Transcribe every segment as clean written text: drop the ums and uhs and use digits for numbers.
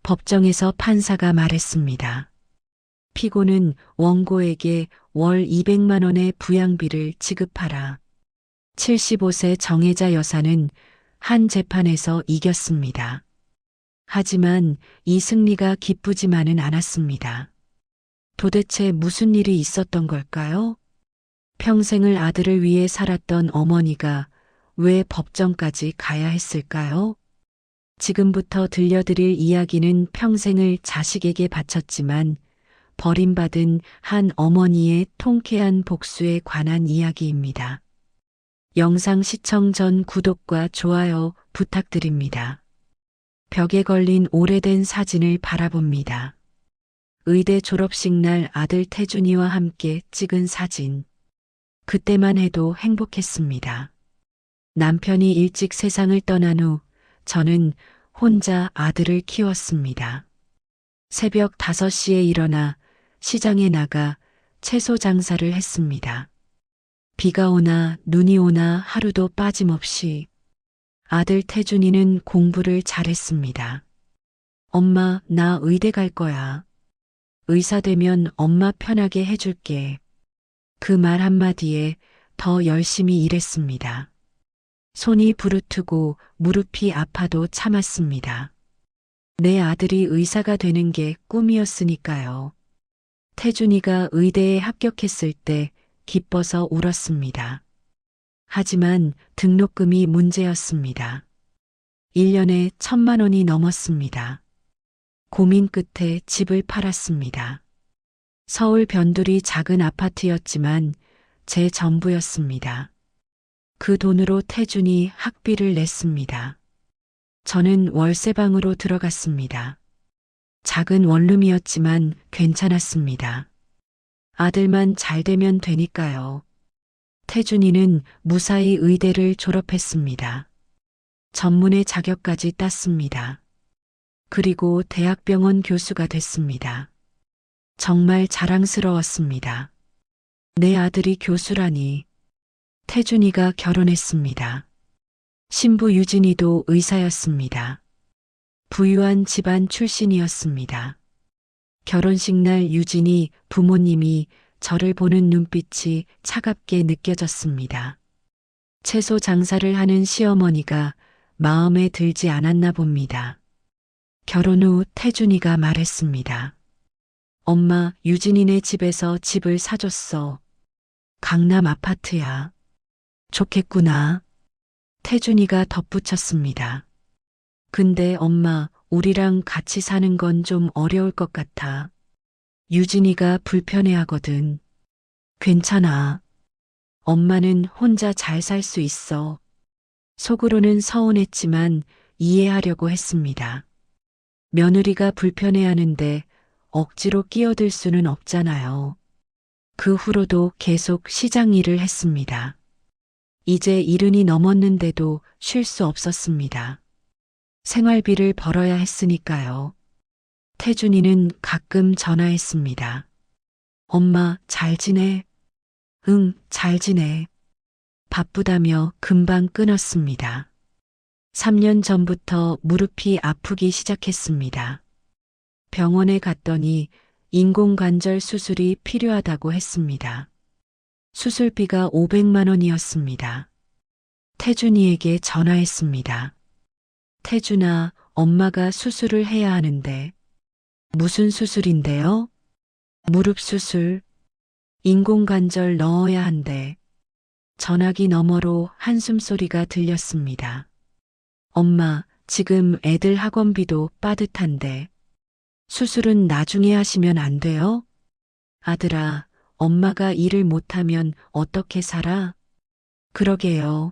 법정에서 판사가 말했습니다. 피고는 원고에게 월 200만 원의 부양비를 지급하라. 75세 정혜자 여사는 한 재판에서 이겼습니다. 하지만 이 승리가 기쁘지만은 않았습니다. 도대체 무슨 일이 있었던 걸까요? 평생을 아들을 위해 살았던 어머니가 왜 법정까지 가야 했을까요? 지금부터 들려드릴 이야기는 평생을 자식에게 바쳤지만 버림받은 한 어머니의 통쾌한 복수에 관한 이야기입니다. 영상 시청 전 구독과 좋아요 부탁드립니다. 벽에 걸린 오래된 사진을 바라봅니다. 의대 졸업식 날 아들 태준이와 함께 찍은 사진. 그때만 해도 행복했습니다. 남편이 일찍 세상을 떠난 후 저는 혼자 아들을 키웠습니다. 새벽 5시에 일어나 시장에 나가 채소 장사를 했습니다. 비가 오나 눈이 오나 하루도 빠짐없이. 아들 태준이는 공부를 잘했습니다. 엄마, 나 의대 갈 거야. 의사 되면 엄마 편하게 해줄게. 그 말 한마디에 더 열심히 일했습니다. 손이 부르트고 무릎이 아파도 참았습니다. 내 아들이 의사가 되는 게 꿈이었으니까요. 태준이가 의대에 합격했을 때 기뻐서 울었습니다. 하지만 등록금이 문제였습니다. 1년에 1,000만 원이 넘었습니다. 고민 끝에 집을 팔았습니다. 서울 변두리 작은 아파트였지만 제 전부였습니다. 그 돈으로 태준이 학비를 냈습니다. 저는 월세방으로 들어갔습니다. 작은 원룸이었지만 괜찮았습니다. 아들만 잘 되면 되니까요. 태준이는 무사히 의대를 졸업했습니다. 전문의 자격까지 땄습니다. 그리고 대학병원 교수가 됐습니다. 정말 자랑스러웠습니다. 내 아들이 교수라니. 태준이가 결혼했습니다. 신부 유진이도 의사였습니다. 부유한 집안 출신이었습니다. 결혼식 날 유진이 부모님이 저를 보는 눈빛이 차갑게 느껴졌습니다. 채소 장사를 하는 시어머니가 마음에 들지 않았나 봅니다. 결혼 후 태준이가 말했습니다. 엄마, 유진이네 집에서 집을 사줬어. 강남 아파트야. 좋겠구나. 태준이가 덧붙였습니다. 근데 엄마, 우리랑 같이 사는 건 좀 어려울 것 같아. 유진이가 불편해하거든. 괜찮아. 엄마는 혼자 잘 살 수 있어. 속으로는 서운했지만 이해하려고 했습니다. 며느리가 불편해하는데 억지로 끼어들 수는 없잖아요. 그 후로도 계속 시장 일을 했습니다. 이제 70이 넘었는데도 쉴 수 없었습니다. 생활비를 벌어야 했으니까요. 태준이는 가끔 전화했습니다. 엄마, 잘 지내? 응, 잘 지내. 바쁘다며 금방 끊었습니다. 3년 전부터 무릎이 아프기 시작했습니다. 병원에 갔더니 인공관절 수술이 필요하다고 했습니다. 수술비가 500만 원이었습니다. 태준이에게 전화했습니다. 태준아, 엄마가 수술을 해야 하는데. 무슨 수술인데요? 무릎 수술. 인공관절 넣어야 한대. 전화기 너머로 한숨소리가 들렸습니다. 엄마, 지금 애들 학원비도 빠듯한데. 수술은 나중에 하시면 안 돼요? 아들아, 엄마가 일을 못하면 어떻게 살아? 그러게요.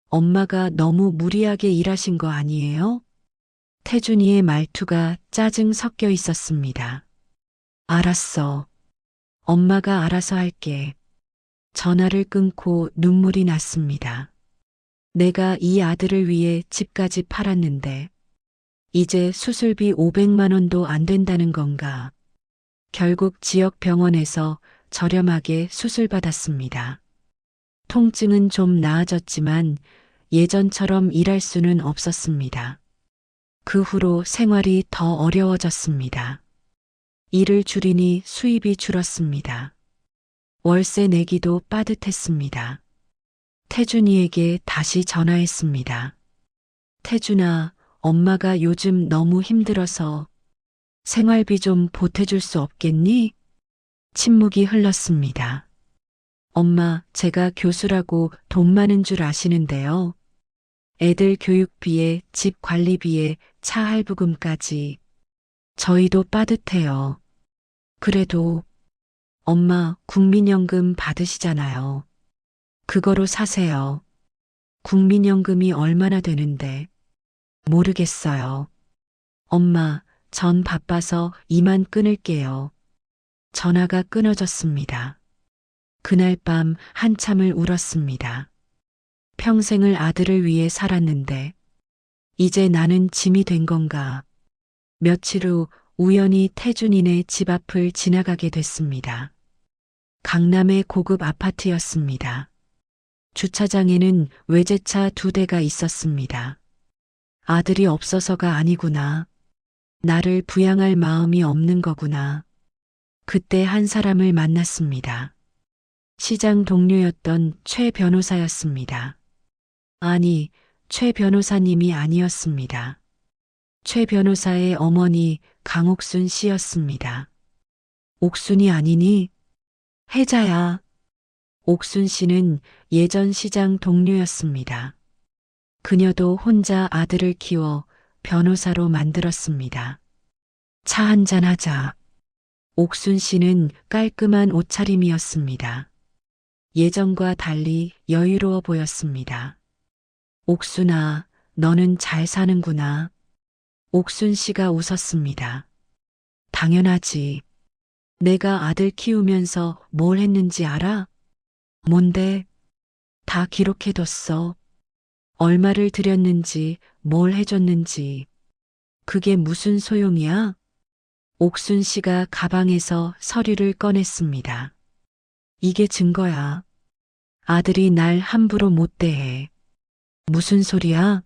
엄마가 너무 무리하게 일하신 거 아니에요? 태준이의 말투가 짜증 섞여 있었습니다. 알았어. 엄마가 알아서 할게. 전화를 끊고 눈물이 났습니다. 내가 이 아들을 위해 집까지 팔았는데 이제 수술비 500만 원도 안 된다는 건가? 결국 지역 병원에서 저렴하게 수술받았습니다. 통증은 좀 나아졌지만 예전처럼 일할 수는 없었습니다. 그 후로 생활이 더 어려워졌습니다. 일을 줄이니 수입이 줄었습니다. 월세 내기도 빠듯했습니다. 태준이에게 다시 전화했습니다. 태준아, 엄마가 요즘 너무 힘들어서 생활비 좀 보태줄 수 없겠니? 침묵이 흘렀습니다. 엄마, 제가 교수라고 돈 많은 줄 아시는데요. 애들 교육비에 집 관리비에 차 할부금까지 저희도 빠듯해요. 그래도 엄마 국민연금 받으시잖아요. 그거로 사세요. 국민연금이 얼마나 되는데 모르겠어요. 엄마, 전 바빠서 이만 끊을게요. 전화가 끊어졌습니다. 그날 밤 한참을 울었습니다. 평생을 아들을 위해 살았는데 이제 나는 짐이 된 건가. 며칠 후 우연히 태준이네 집 앞을 지나가게 됐습니다. 강남의 고급 아파트였습니다. 주차장에는 외제차 2대가 있었습니다. 아들이 없어서가 아니구나. 나를 부양할 마음이 없는 거구나. 그때 한 사람을 만났습니다. 시장 동료였던 최 변호사였습니다. 아니, 최 변호사님이 아니었습니다. 최 변호사의 어머니 강옥순 씨였습니다. 옥순이 아니니? 혜자야. 옥순 씨는 예전 시장 동료였습니다. 그녀도 혼자 아들을 키워 변호사로 만들었습니다. 차 한잔 하자. 옥순 씨는 깔끔한 옷차림이었습니다. 예전과 달리 여유로워 보였습니다. 옥순아, 너는 잘 사는구나. 옥순 씨가 웃었습니다. 당연하지. 내가 아들 키우면서 뭘 했는지 알아? 뭔데? 다 기록해뒀어. 얼마를 들였는지, 뭘 해줬는지. 그게 무슨 소용이야? 옥순 씨가 가방에서 서류를 꺼냈습니다. 이게 증거야. 아들이 날 함부로 못 대해. 무슨 소리야?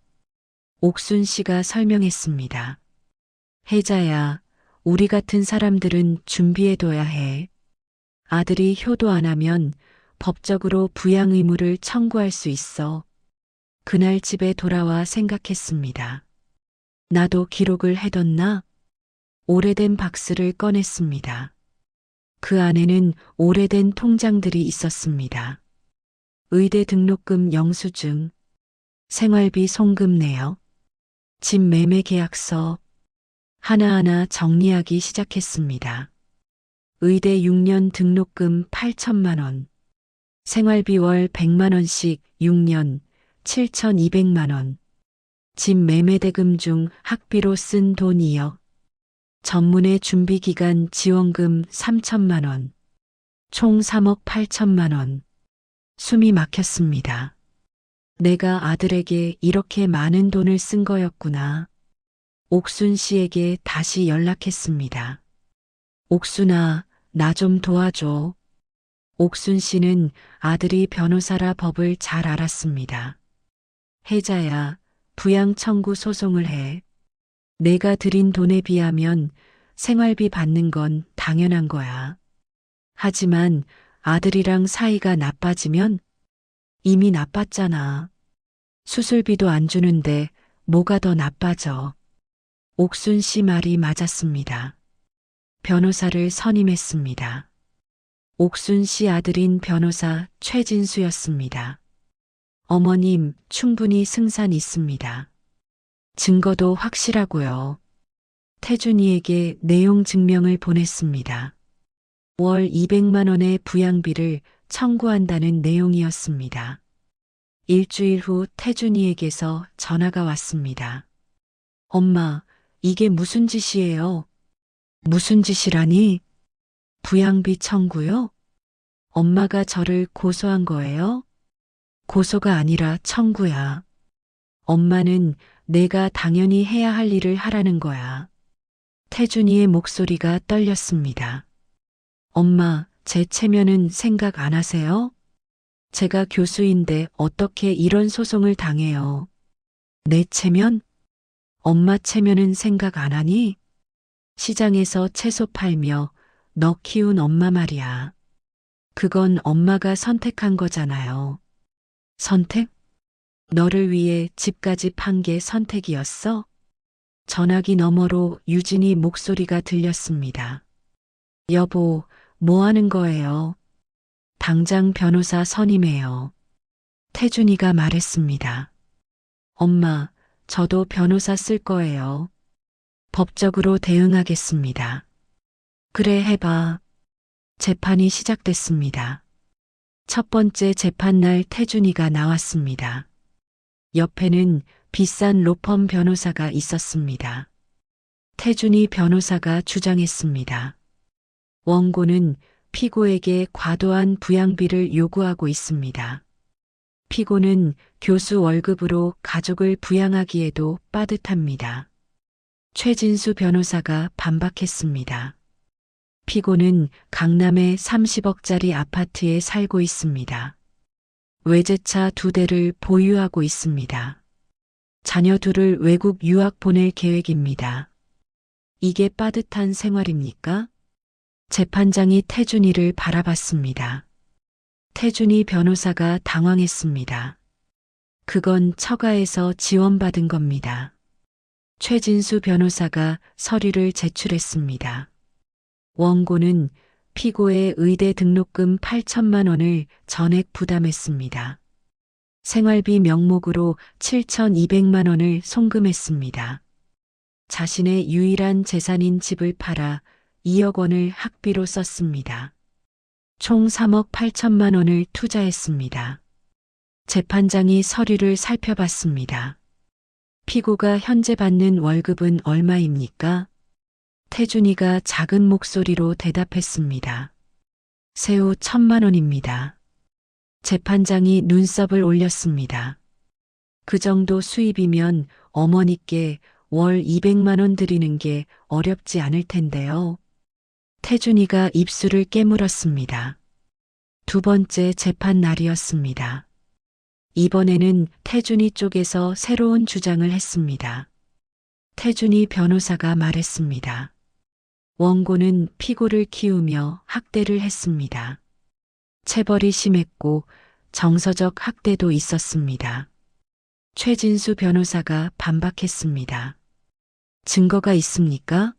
옥순 씨가 설명했습니다. 혜자야, 우리 같은 사람들은 준비해둬야 해. 아들이 효도 안 하면 법적으로 부양 의무를 청구할 수 있어. 그날 집에 돌아와 생각했습니다. 나도 기록을 해뒀나? 오래된 박스를 꺼냈습니다. 그 안에는 오래된 통장들이 있었습니다. 의대 등록금 영수증, 생활비 송금 내역, 집 매매 계약서, 하나하나 정리하기 시작했습니다. 의대 6년 등록금 8천만 원, 생활비 월 100만 원씩 6년 7,200만 원, 집 매매대금 중 학비로 쓴 돈 2억, 전문의 준비기간 지원금 3천만 원, 총 3억 8천만 원. 숨이 막혔습니다. 내가 아들에게 이렇게 많은 돈을 쓴 거였구나. 옥순 씨에게 다시 연락했습니다. 옥순아, 나 좀 도와줘. 옥순 씨는 아들이 변호사라 법을 잘 알았습니다. 혜자야, 부양 청구 소송을 해. 내가 들인 돈에 비하면 생활비 받는 건 당연한 거야. 하지만 아들이랑 사이가 나빠지면 이미 나빴잖아. 수술비도 안 주는데 뭐가 더 나빠져. 옥순 씨 말이 맞았습니다. 변호사를 선임했습니다. 옥순 씨 아들인 변호사 최진수였습니다. 어머님, 충분히 승산 있습니다. 증거도 확실하고요. 태준이에게 내용 증명을 보냈습니다. 월 200만 원의 부양비를 청구한다는 내용이었습니다. 일주일 후 태준이에게서 전화가 왔습니다. 엄마, 이게 무슨 짓이에요? 무슨 짓이라니? 부양비 청구요? 엄마가 저를 고소한 거예요? 고소가 아니라 청구야. 엄마는 내가 당연히 해야 할 일을 하라는 거야. 태준이의 목소리가 떨렸습니다. 엄마, 제 체면은 생각 안 하세요? 제가 교수인데 어떻게 이런 소송을 당해요? 내 체면? 엄마 체면은 생각 안 하니? 시장에서 채소 팔며 너 키운 엄마 말이야. 그건 엄마가 선택한 거잖아요. 선택? 너를 위해 집까지 판 게 선택이었어? 전화기 너머로 유진이 목소리가 들렸습니다. 여보, 뭐 하는 거예요? 당장 변호사 선임해요. 태준이가 말했습니다. 엄마, 저도 변호사 쓸 거예요. 법적으로 대응하겠습니다. 그래, 해봐. 재판이 시작됐습니다. 첫 번째 재판날 태준이가 나왔습니다. 옆에는 비싼 로펌 변호사가 있었습니다. 태준이 변호사가 주장했습니다. 원고는 피고에게 과도한 부양비를 요구하고 있습니다. 피고는 교수 월급으로 가족을 부양하기에도 빠듯합니다. 최진수 변호사가 반박했습니다. 피고는 강남의 30억짜리 아파트에 살고 있습니다. 외제차 2대를 보유하고 있습니다. 자녀 2을 외국 유학 보낼 계획입니다. 이게 빠듯한 생활입니까? 재판장이 태준이를 바라봤습니다. 태준이 변호사가 당황했습니다. 그건 처가에서 지원받은 겁니다. 최진수 변호사가 서류를 제출했습니다. 원고는 피고의 의대 등록금 8천만 원을 전액 부담했습니다. 생활비 명목으로 7,200만 원을 송금했습니다. 자신의 유일한 재산인 집을 팔아 2억 원을 학비로 썼습니다. 총 3억 8천만 원을 투자했습니다. 재판장이 서류를 살펴봤습니다. 피고가 현재 받는 월급은 얼마입니까? 태준이가 작은 목소리로 대답했습니다. 세후 1,000만 원입니다. 재판장이 눈썹을 올렸습니다. 그 정도 수입이면 어머니께 월 200만 원 드리는 게 어렵지 않을 텐데요. 태준이가 입술을 깨물었습니다. 두 번째 재판 날이었습니다. 이번에는 태준이 쪽에서 새로운 주장을 했습니다. 태준이 변호사가 말했습니다. 원고는 피고를 키우며 학대를 했습니다. 체벌이 심했고 정서적 학대도 있었습니다. 최진수 변호사가 반박했습니다. 증거가 있습니까?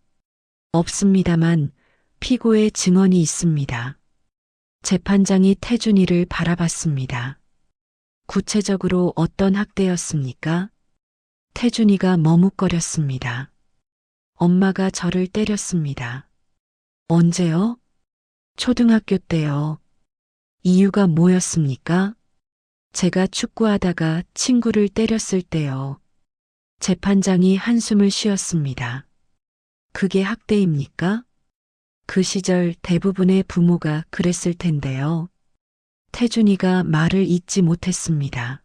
없습니다만 피고의 증언이 있습니다. 재판장이 태준이를 바라봤습니다. 구체적으로 어떤 학대였습니까? 태준이가 머뭇거렸습니다. 엄마가 저를 때렸습니다. 언제요? 초등학교 때요. 이유가 뭐였습니까? 제가 축구하다가 친구를 때렸을 때요. 재판장이 한숨을 쉬었습니다. 그게 학대입니까? 그 시절 대부분의 부모가 그랬을 텐데요. 태준이가 말을 잇지 못했습니다.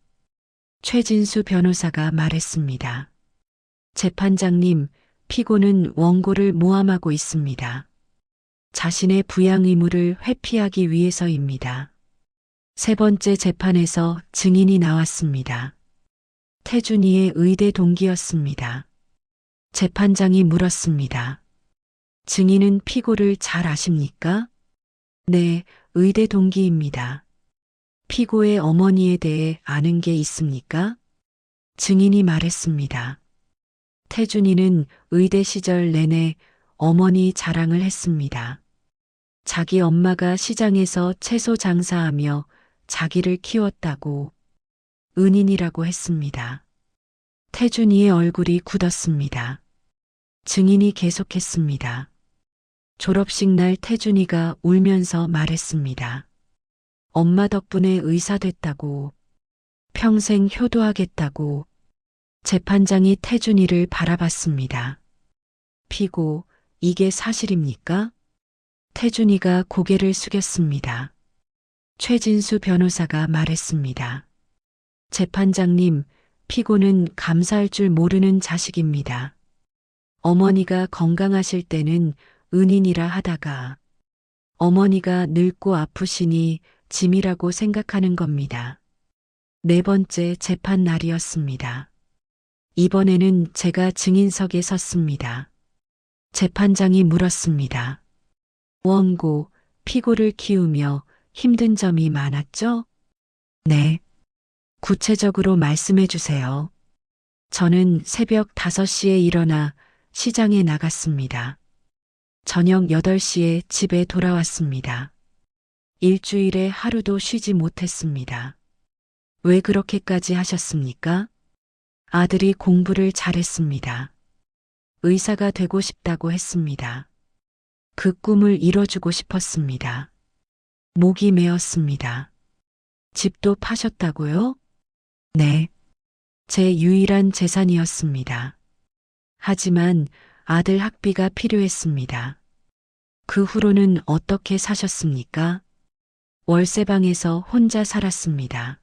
최진수 변호사가 말했습니다. 재판장님, 피고는 원고를 모함하고 있습니다. 자신의 부양 의무를 회피하기 위해서입니다. 세 번째 재판에서 증인이 나왔습니다. 태준이의 의대 동기였습니다. 재판장이 물었습니다. 증인은 피고를 잘 아십니까? 네, 의대 동기입니다. 피고의 어머니에 대해 아는 게 있습니까? 증인이 말했습니다. 태준이는 의대 시절 내내 어머니 자랑을 했습니다. 자기 엄마가 시장에서 채소 장사하며 자기를 키웠다고 은인이라고 했습니다. 태준이의 얼굴이 굳었습니다. 증인이 계속했습니다. 졸업식 날 태준이가 울면서 말했습니다. 엄마 덕분에 의사 됐다고, 평생 효도하겠다고. 재판장이 태준이를 바라봤습니다. 피고, 이게 사실입니까? 태준이가 고개를 숙였습니다. 최진수 변호사가 말했습니다. 재판장님, 피고는 감사할 줄 모르는 자식입니다. 어머니가 건강하실 때는 은인이라 하다가 어머니가 늙고 아프시니 짐이라고 생각하는 겁니다. 네 번째 재판 날이었습니다. 이번에는 제가 증인석에 섰습니다. 재판장이 물었습니다. 원고, 피고를 키우며 힘든 점이 많았죠? 네. 구체적으로 말씀해 주세요. 저는 새벽 5시에 일어나 시장에 나갔습니다. 저녁 8시에 집에 돌아왔습니다. 일주일에 하루도 쉬지 못했습니다. 왜 그렇게까지 하셨습니까? 아들이 공부를 잘했습니다. 의사가 되고 싶다고 했습니다. 그 꿈을 이뤄주고 싶었습니다. 목이 메었습니다. 집도 파셨다고요? 네. 제 유일한 재산이었습니다. 하지만 아들 학비가 필요했습니다. 그 후로는 어떻게 사셨습니까? 월세방에서 혼자 살았습니다.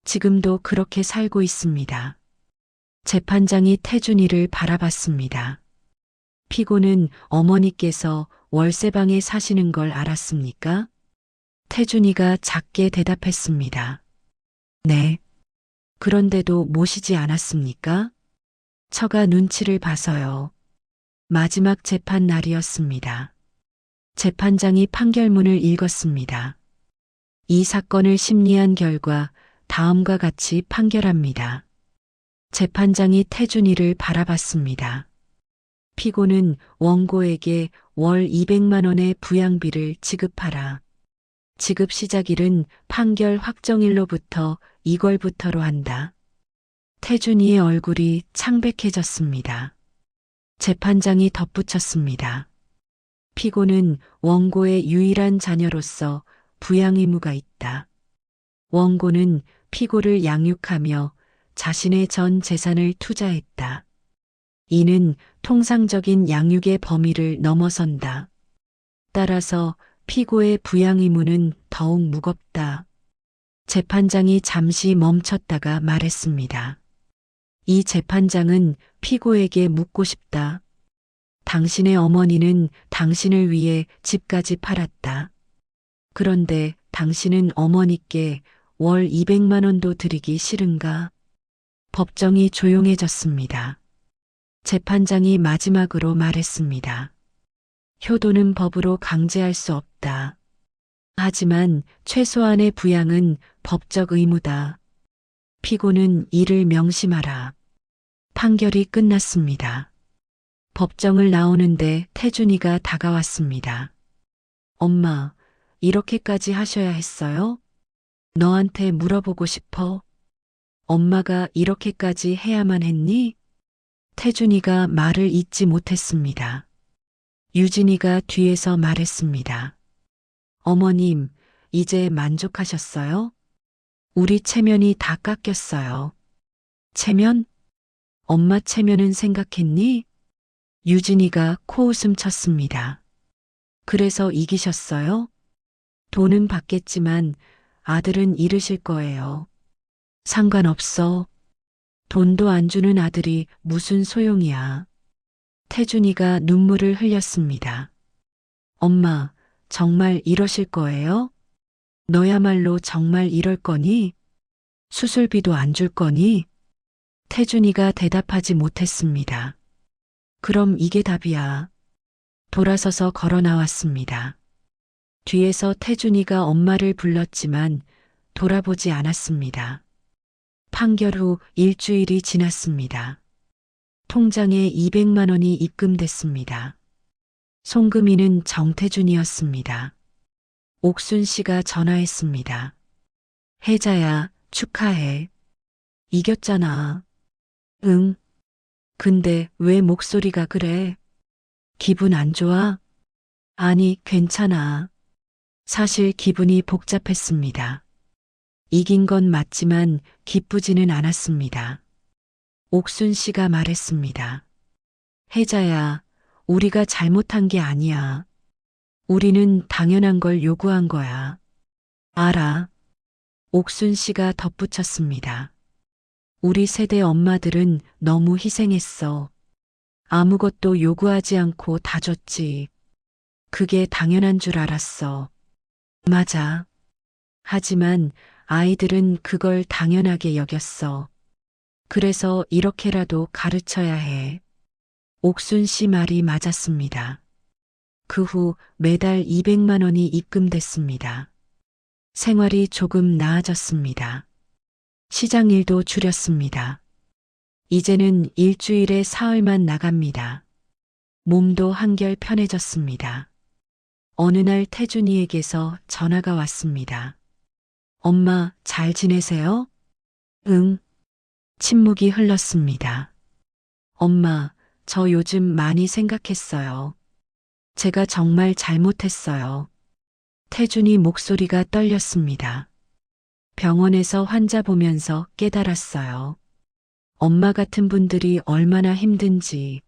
지금도 그렇게 살고 있습니다. 재판장이 태준이를 바라봤습니다. 피고는 어머니께서 월세방에 사시는 걸 알았습니까? 태준이가 작게 대답했습니다. 네. 그런데도 모시지 않았습니까? 처가 눈치를 봐서요. 마지막 재판 날이었습니다. 재판장이 판결문을 읽었습니다. 이 사건을 심리한 결과 다음과 같이 판결합니다. 재판장이 태준이를 바라봤습니다. 피고는 원고에게 월 200만 원의 부양비를 지급하라. 지급 시작일은 판결 확정일로부터 2월부터로 한다. 태준이의 얼굴이 창백해졌습니다. 재판장이 덧붙였습니다. 피고는 원고의 유일한 자녀로서 부양 의무가 있다. 원고는 피고를 양육하며 자신의 전 재산을 투자했다. 이는 통상적인 양육의 범위를 넘어선다. 따라서 피고의 부양 의무는 더욱 무겁다. 재판장이 잠시 멈췄다가 말했습니다. 이 재판장은 피고에게 묻고 싶다. 당신의 어머니는 당신을 위해 집까지 팔았다. 그런데 당신은 어머니께 월 200만 원도 드리기 싫은가? 법정이 조용해졌습니다. 재판장이 마지막으로 말했습니다. 효도는 법으로 강제할 수 없다. 하지만 최소한의 부양은 법적 의무다. 피고는 이를 명심하라. 판결이 끝났습니다. 법정을 나오는데 태준이가 다가왔습니다. 엄마, 이렇게까지 하셔야 했어요? 너한테 물어보고 싶어. 엄마가 이렇게까지 해야만 했니? 태준이가 말을 잇지 못했습니다. 유진이가 뒤에서 말했습니다. 어머님, 이제 만족하셨어요? 우리 체면이 다 깎였어요. 체면? 엄마 체면은 생각했니? 유진이가 코웃음 쳤습니다. 그래서 이기셨어요? 돈은 받겠지만 아들은 잃으실 거예요. 상관없어. 돈도 안 주는 아들이 무슨 소용이야. 태준이가 눈물을 흘렸습니다. 엄마, 정말 이러실 거예요? 너야말로 정말 이럴 거니? 수술비도 안 줄 거니? 태준이가 대답하지 못했습니다. 그럼 이게 답이야. 돌아서서 걸어 나왔습니다. 뒤에서 태준이가 엄마를 불렀지만 돌아보지 않았습니다. 판결 후 일주일이 지났습니다. 통장에 200만 원이 입금됐습니다. 송금인은 정태준이었습니다. 옥순 씨가 전화했습니다. 혜자야, 축하해. 이겼잖아. 응. 근데 왜 목소리가 그래? 기분 안 좋아? 아니, 괜찮아. 사실 기분이 복잡했습니다. 이긴 건 맞지만 기쁘지는 않았습니다. 옥순 씨가 말했습니다. 혜자야, 우리가 잘못한 게 아니야. 우리는 당연한 걸 요구한 거야. 알아. 옥순 씨가 덧붙였습니다. 우리 세대 엄마들은 너무 희생했어. 아무것도 요구하지 않고 다 줬지. 그게 당연한 줄 알았어. 맞아. 하지만 아이들은 그걸 당연하게 여겼어. 그래서 이렇게라도 가르쳐야 해. 옥순 씨 말이 맞았습니다. 그 후 매달 200만 원이 입금됐습니다. 생활이 조금 나아졌습니다. 시장 일도 줄였습니다. 이제는 일주일에 사흘만 나갑니다. 몸도 한결 편해졌습니다. 어느 날 태준이에게서 전화가 왔습니다. 엄마, 잘 지내세요? 응. 침묵이 흘렀습니다. 엄마, 저 요즘 많이 생각했어요. 제가 정말 잘못했어요. 태준이 목소리가 떨렸습니다. 병원에서 환자 보면서 깨달았어요. 엄마 같은 분들이 얼마나 힘든지.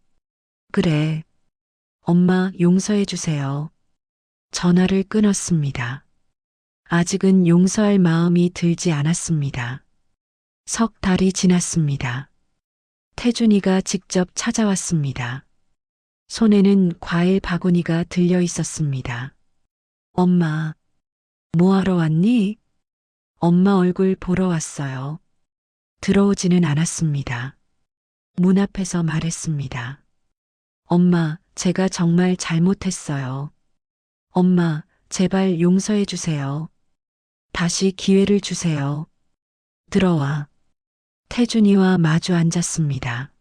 그래. 엄마 용서해 주세요. 전화를 끊었습니다. 아직은 용서할 마음이 들지 않았습니다. 석 달이 지났습니다. 태준이가 직접 찾아왔습니다. 손에는 과일 바구니가 들려 있었습니다. 엄마, 뭐하러 왔니? 엄마 얼굴 보러 왔어요. 들어오지는 않았습니다. 문 앞에서 말했습니다. 엄마, 제가 정말 잘못했어요. 엄마, 제발 용서해 주세요. 다시 기회를 주세요. 들어와. 태준이와 마주 앉았습니다.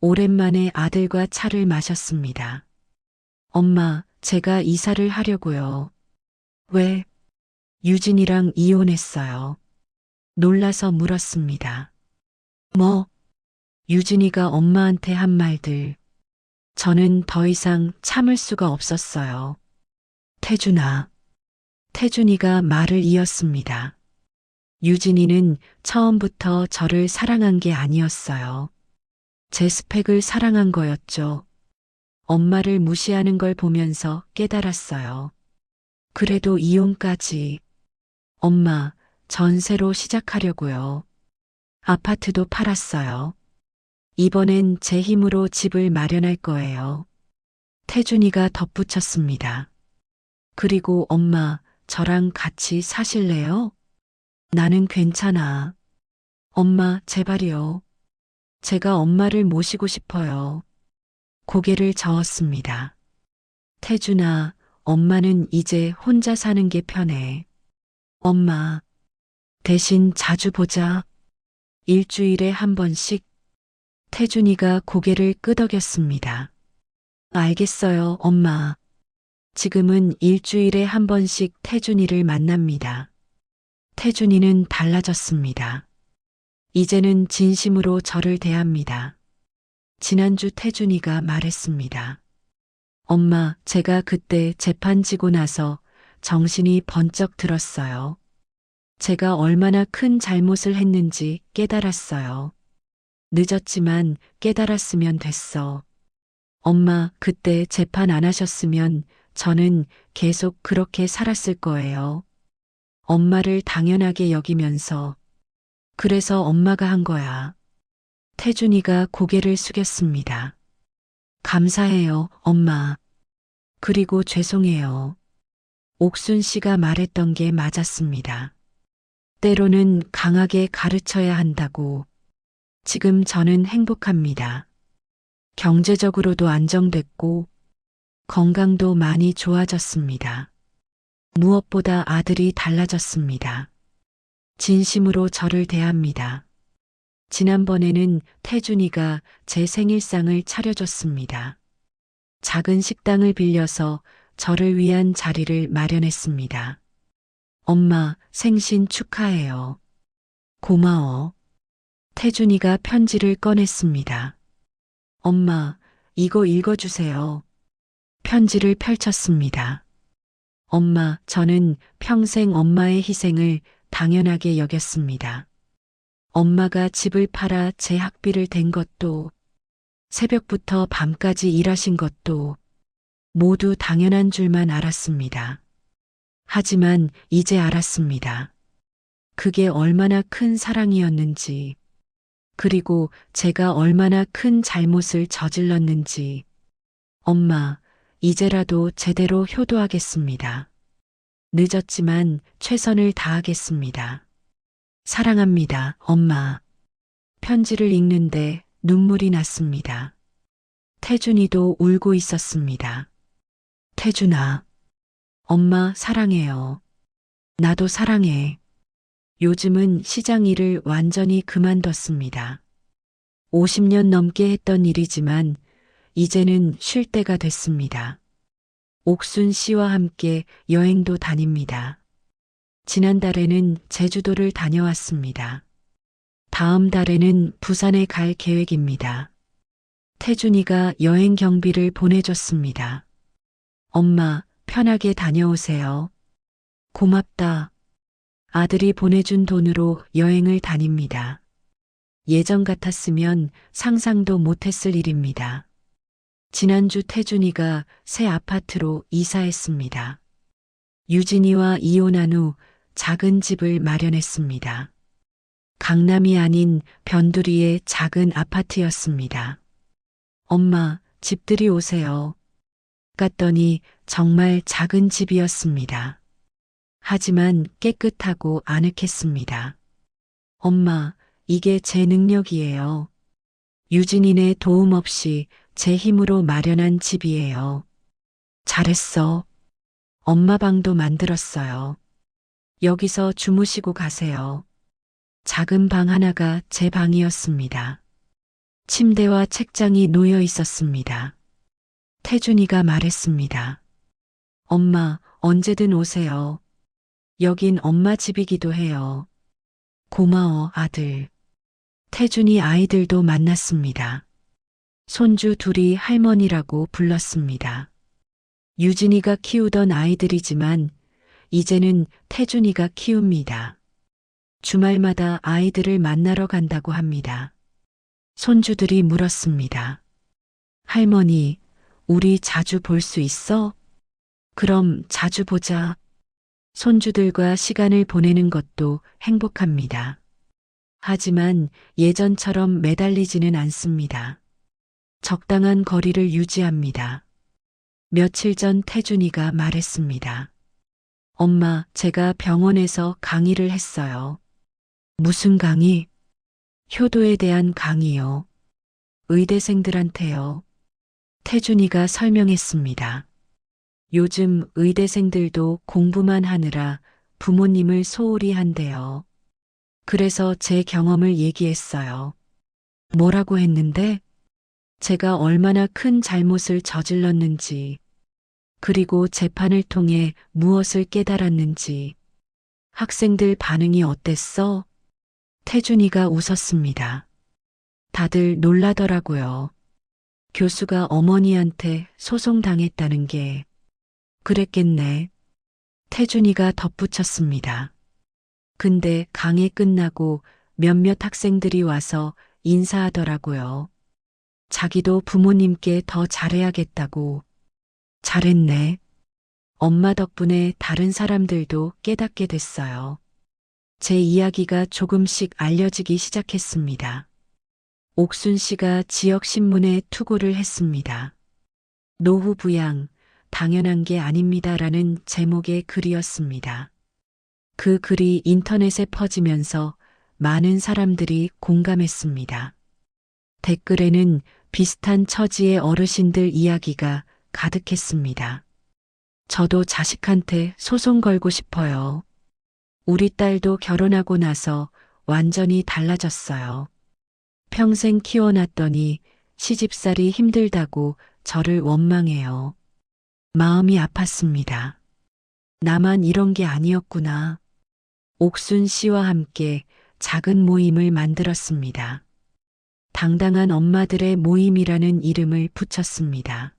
오랜만에 아들과 차를 마셨습니다. 엄마, 제가 이사를 하려고요. 왜? 유진이랑 이혼했어요. 놀라서 물었습니다. 뭐? 유진이가 엄마한테 한 말들. 저는 더 이상 참을 수가 없었어요. 태준아. 태준이가 말을 이었습니다. 유진이는 처음부터 저를 사랑한 게 아니었어요. 제 스펙을 사랑한 거였죠. 엄마를 무시하는 걸 보면서 깨달았어요. 그래도 이혼까지. 엄마, 전세로 시작하려고요. 아파트도 팔았어요. 이번엔 제 힘으로 집을 마련할 거예요. 태준이가 덧붙였습니다. 그리고 엄마, 저랑 같이 사실래요? 나는 괜찮아. 엄마, 제발이요. 제가 엄마를 모시고 싶어요. 고개를 저었습니다. 태준아, 엄마는 이제 혼자 사는 게 편해. 엄마, 대신 자주 보자. 일주일에 한 번씩. 태준이가 고개를 끄덕였습니다. 알겠어요, 엄마. 지금은 일주일에 한 번씩 태준이를 만납니다. 태준이는 달라졌습니다. 이제는 진심으로 저를 대합니다. 지난주 태준이가 말했습니다. 엄마, 제가 그때 재판 지고 나서 정신이 번쩍 들었어요. 제가 얼마나 큰 잘못을 했는지 깨달았어요. 늦었지만 깨달았으면 됐어. 엄마, 그때 재판 안 하셨으면 저는 계속 그렇게 살았을 거예요. 엄마를 당연하게 여기면서. 그래서 엄마가 한 거야. 태준이가 고개를 숙였습니다. 감사해요, 엄마. 그리고 죄송해요. 옥순 씨가 말했던 게 맞았습니다. 때로는 강하게 가르쳐야 한다고. 지금 저는 행복합니다. 경제적으로도 안정됐고, 건강도 많이 좋아졌습니다. 무엇보다 아들이 달라졌습니다. 진심으로 저를 대합니다. 지난번에는 태준이가 제 생일상을 차려줬습니다. 작은 식당을 빌려서 저를 위한 자리를 마련했습니다. 엄마, 생신 축하해요. 고마워. 태준이가 편지를 꺼냈습니다. 엄마, 이거 읽어주세요. 편지를 펼쳤습니다. 엄마, 저는 평생 엄마의 희생을 당연하게 여겼습니다. 엄마가 집을 팔아 제 학비를 댄 것도, 새벽부터 밤까지 일하신 것도 모두 당연한 줄만 알았습니다. 하지만 이제 알았습니다. 그게 얼마나 큰 사랑이었는지, 그리고 제가 얼마나 큰 잘못을 저질렀는지. 엄마, 이제라도 제대로 효도하겠습니다. 늦었지만 최선을 다하겠습니다. 사랑합니다, 엄마. 편지를 읽는데 눈물이 났습니다. 태준이도 울고 있었습니다. 태준아, 엄마 사랑해요. 나도 사랑해. 요즘은 시장 일을 완전히 그만뒀습니다. 50년 넘게 했던 일이지만 이제는 쉴 때가 됐습니다. 옥순 씨와 함께 여행도 다닙니다. 지난달에는 제주도를 다녀왔습니다. 다음 달에는 부산에 갈 계획입니다. 태준이가 여행 경비를 보내줬습니다. 엄마, 편하게 다녀오세요. 고맙다. 아들이 보내준 돈으로 여행을 다닙니다. 예전 같았으면 상상도 못했을 일입니다. 지난주 태준이가 새 아파트로 이사했습니다. 유진이와 이혼한 후 작은 집을 마련했습니다. 강남이 아닌 변두리의 작은 아파트였습니다. 엄마, 집들이 오세요. 갔더니 정말 작은 집이었습니다. 하지만 깨끗하고 아늑했습니다. 엄마, 이게 제 능력이에요. 유진이네 도움 없이 제 힘으로 마련한 집이에요. 잘했어. 엄마 방도 만들었어요. 여기서 주무시고 가세요. 작은 방 하나가 제 방이었습니다. 침대와 책장이 놓여 있었습니다. 태준이가 말했습니다. 엄마, 언제든 오세요. 여긴 엄마 집이기도 해요. 고마워, 아들. 태준이 아이들도 만났습니다. 손주 둘이 할머니라고 불렀습니다. 유진이가 키우던 아이들이지만 이제는 태준이가 키웁니다. 주말마다 아이들을 만나러 간다고 합니다. 손주들이 물었습니다. 할머니, 우리 자주 볼 수 있어? 그럼 자주 보자. 손주들과 시간을 보내는 것도 행복합니다. 하지만 예전처럼 매달리지는 않습니다. 적당한 거리를 유지합니다. 며칠 전 태준이가 말했습니다. 엄마, 제가 병원에서 강의를 했어요. 무슨 강의? 효도에 대한 강의요. 의대생들한테요. 태준이가 설명했습니다. 요즘 의대생들도 공부만 하느라 부모님을 소홀히 한대요. 그래서 제 경험을 얘기했어요. 뭐라고 했는데? 제가 얼마나 큰 잘못을 저질렀는지, 그리고 재판을 통해 무엇을 깨달았는지. 학생들 반응이 어땠어? 태준이가 웃었습니다. 다들 놀라더라고요. 교수가 어머니한테 소송당했다는 게. 그랬겠네. 태준이가 덧붙였습니다. 근데 강의 끝나고 몇몇 학생들이 와서 인사하더라고요. 자기도 부모님께 더 잘해야겠다고. 잘했네. 엄마 덕분에 다른 사람들도 깨닫게 됐어요. 제 이야기가 조금씩 알려지기 시작했습니다. 옥순 씨가 지역신문에 투고를 했습니다. 노후 부양, 당연한 게 아닙니다라는 제목의 글이었습니다. 그 글이 인터넷에 퍼지면서 많은 사람들이 공감했습니다. 댓글에는 비슷한 처지의 어르신들 이야기가 가득했습니다. 저도 자식한테 소송 걸고 싶어요. 우리 딸도 결혼하고 나서 완전히 달라졌어요. 평생 키워놨더니 시집살이 힘들다고 저를 원망해요. 마음이 아팠습니다. 나만 이런 게 아니었구나. 옥순 씨와 함께 작은 모임을 만들었습니다. 당당한 엄마들의 모임이라는 이름을 붙였습니다.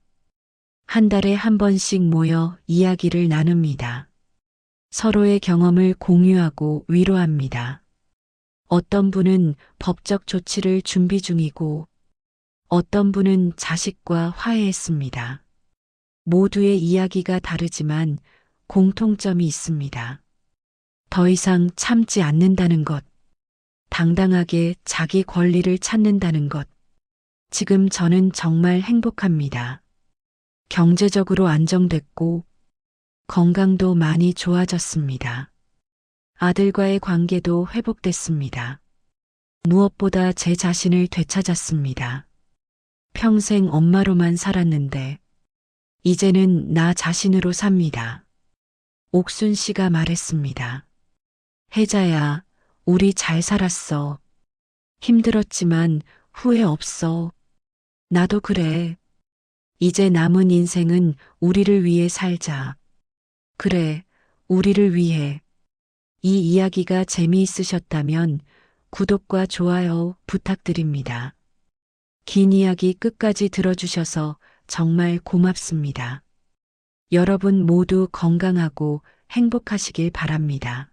한 달에 한 번씩 모여 이야기를 나눕니다. 서로의 경험을 공유하고 위로합니다. 어떤 분은 법적 조치를 준비 중이고 어떤 분은 자식과 화해했습니다. 모두의 이야기가 다르지만 공통점이 있습니다. 더 이상 참지 않는다는 것, 당당하게 자기 권리를 찾는다는 것. 지금 저는 정말 행복합니다. 경제적으로 안정됐고 건강도 많이 좋아졌습니다. 아들과의 관계도 회복됐습니다. 무엇보다 제 자신을 되찾았습니다. 평생 엄마로만 살았는데, 이제는 나 자신으로 삽니다. 옥순 씨가 말했습니다. 혜자야, 우리 잘 살았어. 힘들었지만 후회 없어. 나도 그래. 이제 남은 인생은 우리를 위해 살자. 그래, 우리를 위해. 이 이야기가 재미있으셨다면 구독과 좋아요 부탁드립니다. 긴 이야기 끝까지 들어주셔서 정말 고맙습니다. 여러분 모두 건강하고 행복하시길 바랍니다.